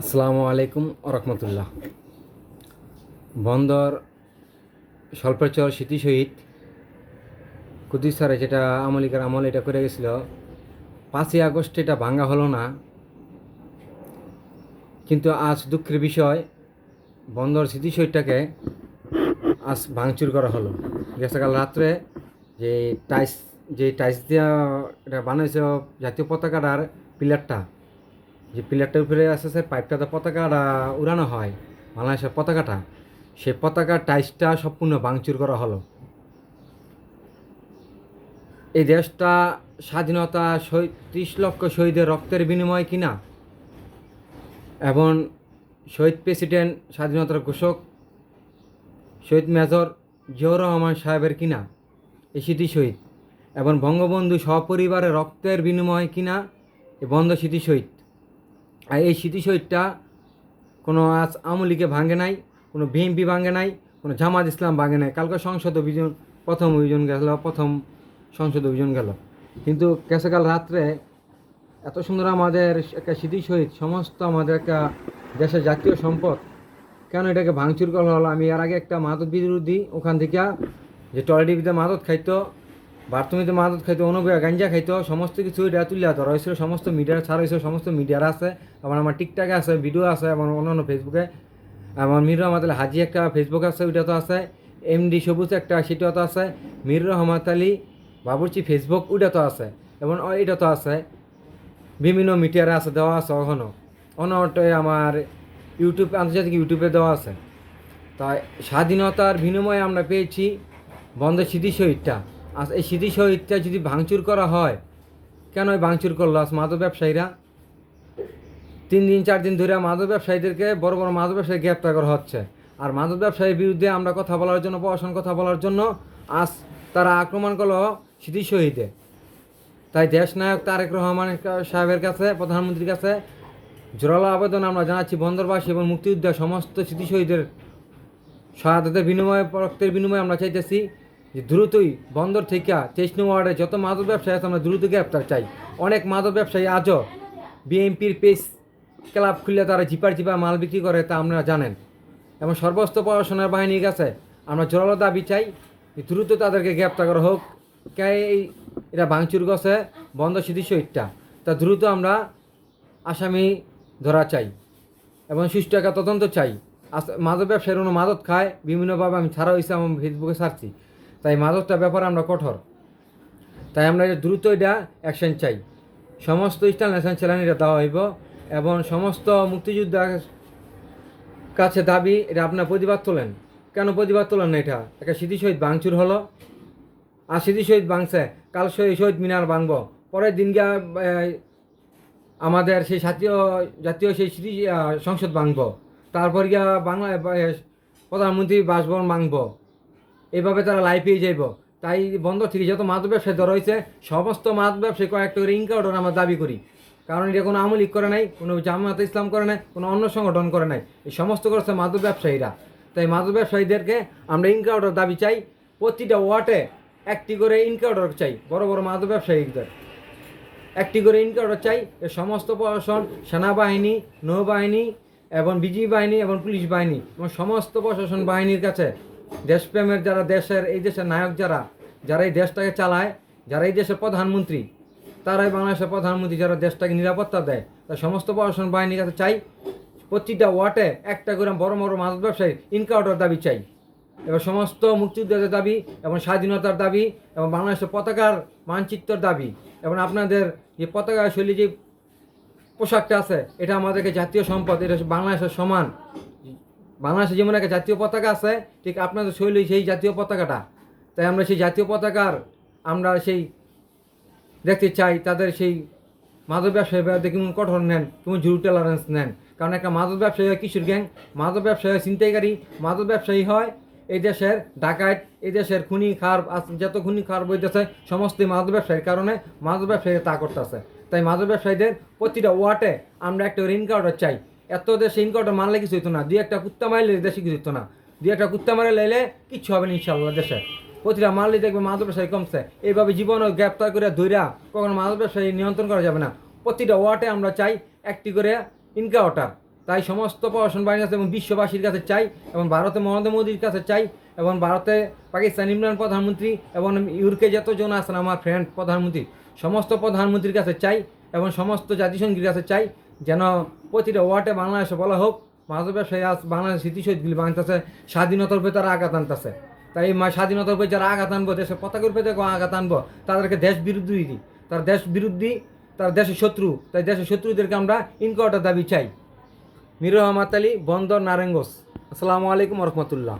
আসসালামু আলাইকুম রহমতুল্লাহ। বন্দর স্বল্পচর স্মৃতি শহীদ কুদ্দুস স্যারে যেটা আমলিকার আমল এটা করে গেছিল, 5ই আগস্ট এটা ভাঙ্গা হলো না। কিন্তু আজ দুঃখের বিষয়, বন্দর স্মৃতি শহীদটাকে আজ ভাঙচুর করা হলো। গতকাল রাত্রে যে টাইস দিয়া এটা বানাইছে জাতীয় পতাকাটার পিলারটা, যে পিলারটার উপরে আসছে পাইপটাতে পতাকাটা উড়ানো হয়, বাংলাদেশের পতাকাটা, সেই পতাকার টাইসটা সম্পূর্ণ ভাঙচুর করা হলো। এই দেশটা স্বাধীনতা 30 লক্ষ শহীদের রক্তের বিনিময় কিনা, এবং শহীদ প্রেসিডেন্ট স্বাধীনতার ঘোষক শহীদ মেজর জিয়াউর রহমান সাহেবের কিনা এই স্মৃতি শহীদ, এবং বঙ্গবন্ধু সপরিবারের রক্তের বিনিময় কিনা এই বন্দর স্মৃতি শহীদ। আর এই স্মৃতি শহীদটা কোনো আজ আওয়ামী লীগে ভাঙে নাই, কোনো বিএনপি ভাঙে নাই, কোনো জামাত ইসলাম ভাঙে নাই। কালকে সংসদ অভিযান প্রথম সংসদ অভিযান গেল, কিন্তু গতকাল রাত্রে এত সুন্দর আমাদের একটা স্মৃতি শহীদ, সমস্ত আমাদের একটা দেশের জাতীয় সম্পদ, কেন এটাকে ভাঙচুর করা হলো? আমি এর আগে একটা মাদক বিরোধী ওখান থেকে, যে টয়লেটিতে মাদক খাইতো, বাথরুমিতে মাদক খাইতো, অনুভব গাঞ্জা খাইতো, সমস্ত কিছু এটা তুলে ধরা হয়েছিল, সমস্ত মিডিয়ার ছাড়া হয়েছিল, সমস্ত মিডিয়ার আছে, আবার আমার টিকটকে আছে, ভিডিও আছে, এবং অন্যান্য ফেসবুকে আমার মির রহমত আলী হাজি একটা ফেসবুক আছে, ওইটা তো আছে, এমডি সবুজ একটা সেটাও তো আছে, মির রহমত আলী বাবুর্চি ফেসবুক ওইটা তো আছে, এবং এটা তো আছে, বিভিন্ন মিডিয়ারে আছে, দেওয়া আছে, অনটে আমার ইউটিউব, আন্তর্জাতিক ইউটিউবে দেওয়া আছে। তাই স্বাধীনতার বিনিময়ে আমরা পেয়েছি বন্দর স্মৃতি শহীদটা। আজ এই স্মৃতি শহীদটা যদি ভাঙচুর করা হয়, কেন ভাঙচুর করলো? আজ মাদক ব্যবসায়ীরা 3 দিন 4 দিন ধরে মাদক ব্যবসায়ীদেরকে, বড় বড় মাদক ব্যবসায়ী গ্রেপ্তার করা হচ্ছে। আর মাদক ব্যবসায়ীর বিরুদ্ধে আমরা কথা বলার জন্য, প্রশাসন কথা বলার জন্য আজ তারা আক্রমণ করলো স্মৃতি শহীদে। তাই দেশনায়ক তারেক রহমান সাহেবের কাছে, প্রধানমন্ত্রীর কাছে জোরালো আবেদন আমরা জানাচ্ছি, বন্দরবাসী এবং মুক্তিযোদ্ধা সমস্ত স্মৃতি শহীদের শাহাদাতের বিনিময়ে, রক্তের বিনিময়ে আমরা চাইতেছি যে দ্রুতই বন্দর থেকে 23 নং ওয়ার্ডে যত মাদক ব্যবসায়ী আছে আমরা দ্রুত গ্রেপ্তার চাই। অনেক মাদক ব্যবসায়ী আজও বিএনপির পেস ক্লাব খুললে তারা জিপার মাল বিক্রি করে, তা আপনারা জানেন। এবং সর্বস্ত প্রশাসনের বাহিনীর কাছে আমরা জোরালো দাবি চাই, দ্রুত তাদেরকে গ্রেপ্তার করা হোক। কে এটা ভাঙচুর গেছে বন্দর স্মৃতি শহীদটা, তা দ্রুত আমরা আসামি ধরা চাই এবং সুষ্ঠু একটা তদন্ত চাই। মাদক ব্যবসায়ীর কোনো মাদক খায় বিভিন্নভাবে, আমি ছাড়া হয়েছে, আমার ফেসবুকে ছাড়ছি। তাই মাদকটার ব্যাপারে আমরা কঠোর, তাই আমরা দ্রুত এটা অ্যাকশন চাই। সমস্ত স্টাইল ন্যাশন চ্যালেঞ্জ এটা দেওয়া হইব, এবং সমস্ত মুক্তিযোদ্ধার কাছে দাবি, এটা আপনার প্রতিবাদ তোলেন। কেন প্রতিবাদ তোলেন না? এটা একটা স্মৃতি শহীদ ভাঙচুর হলো, আর স্মৃতি শহীদ ভাঙছে, কাল শহীদ মিনার ভাঙব, পরের দিন গিয়া আমাদের সেই জাতীয় সেই স্মৃতি সংসদ ভাঙব, তারপর গিয়া প্রধানমন্ত্রী বাসভবন ভাঙব, এইভাবে তারা লাইফেই যাইব। তাই বন্ধ থেকে যত মাদক ব্যবসায়ী ধরা হয়েছে, সমস্ত মাদক ব্যবসায়ী কয়েকটা করে ইনকাউন্টার আমরা দাবি করি। কারণ এটা কোনো আওয়ামী লীগ করে নাই, কোনো জামায়াত ইসলাম করে নাই, কোনো অন্য সংগঠন করে নাই, এই সমস্ত করেছে মাদক ব্যবসায়ীরা। তাই মাদক ব্যবসায়ীদেরকে আমরা ইনকাউন্টার দাবি চাই, প্রতিটা ওয়ার্ডে একটি করে ইনকাউন্টার চাই, বড় বড় মাদক ব্যবসায়ীদের একটি করে ইনকাউন্টার চাই। এ সমস্ত প্রশাসন, সেনাবাহিনী, নৌবাহিনী এবং বিজিবি বাহিনী এবং পুলিশ বাহিনী এবং সমস্ত প্রশাসন বাহিনীর কাছে দেশপ্রেমের যারা, এই দেশের নায়ক যারা এই দেশটাকে চালায়, যারা এই দেশের প্রধানমন্ত্রী, তারাই বাংলাদেশের প্রধানমন্ত্রী, যারা দেশটাকে নিরাপত্তা দেয়, তাই সমস্ত প্রশাসন বাহিনীর কাছে চাই প্রতিটা ওয়ার্ডে একটা করে বড় বড় মাদক ব্যবসায়ী ইনকাউন্টার দাবি চাই। এবার সমস্ত মুক্তিযুদ্ধের দাবি এবং স্বাধীনতার দাবি এবং বাংলাদেশের পতাকার মানচিত্রের দাবি, এবং আপনাদের যে পতাকা শৈলী যে পোশাকটা আছে, এটা আমাদেরকে জাতীয় সম্পদ, এটা বাংলাদেশের সমান। বাংলাদেশে যেমন একটা জাতীয় পতাকা আছে, ঠিক আপনাদের শৈলী সেই জাতীয় পতাকাটা। তাই আমরা সেই জাতীয় পতাকার আমরা সেই দেখতে চাই, তাদের সেই মাদক ব্যবসায়ী কেমন কঠোর নেন, কেমন জিরো টলারেন্স নেন। কারণ একটা মাদক ব্যবসায়ী হয় কিশোর গ্যাং, মাদক ব্যবসায়ী হয় ছিনতাইকারী, মাদক ব্যবসায়ী হয় এই দেশের ডাকাত, এই দেশের খুনি খার, যত খুনি খার বইতেছে সমস্ত মাদক ব্যবসায়ীর কারণে মাদক ব্যবসায়ী তা করতেছে। তাই মাদক ব্যবসায়ীদের প্রতিটা ওয়ার্ডে আমরা একটা ইনকাউন্টার চাই। এত দেশে ইনকাউন্টার মারলে কিছু হতো না, দুই একটা কুত্তা মারলে দেশে কিছু হতো না, দুই একটা কুত্তা মারে লাইলে কিচ্ছু হবে না ইনশাল্লাহ। দেশে প্রতিটা মারলে দেখবে মাদক ব্যবসায়ী কমছে। এইভাবে জীবনও গ্রেপ্তার করে ধৈরা কখনো মাদক ব্যবসায়ী নিয়ন্ত্রণ করা যাবে না। প্রতিটা ওয়ার্ডে আমরা চাই একটি করে ইনকাউন্টার, তাই সমস্ত প্রশাসন বাহিনী আছে এবং বিশ্ববাসীর কাছে চাই, এবং ভারতে নরেন্দ্র মোদীর কাছে চাই, এবং ভারতে পাকিস্তান ইমরান প্রধানমন্ত্রী এবং ইউরোপে যতজন আছেন আমার ফ্রেন্ড প্রধানমন্ত্রী, সমস্ত প্রধানমন্ত্রীর কাছে চাই এবং সমস্ত জাতিসংঘের কাছে চাই যেন প্রতিটা ওয়ার্ডে বাংলাদেশে বলা হোক মাদক ব্যবসায়ী আজ বাংলাদেশ স্মৃতিশহীদগুলি বাংলাদেশে স্বাধীনতার উপরে তারা আঘাত আনতেছে। তাই স্বাধীনতার উপরে যারা আঘাত আনবো, দেশের পতাকার উপরে যারা আঘাত আনবো, তাদেরকে দেশ বিরোধী, তারা দেশ বিরোধী, তারা দেশের শত্রু। তাই দেশের শত্রুদেরকে আমরা ইনকোয়ার্টার দাবি চাই। মির রহমত আলী, বন্দর, নারায়ণগঞ্জ। আসসালামু আলাইকুম রহমতুল্লাহ।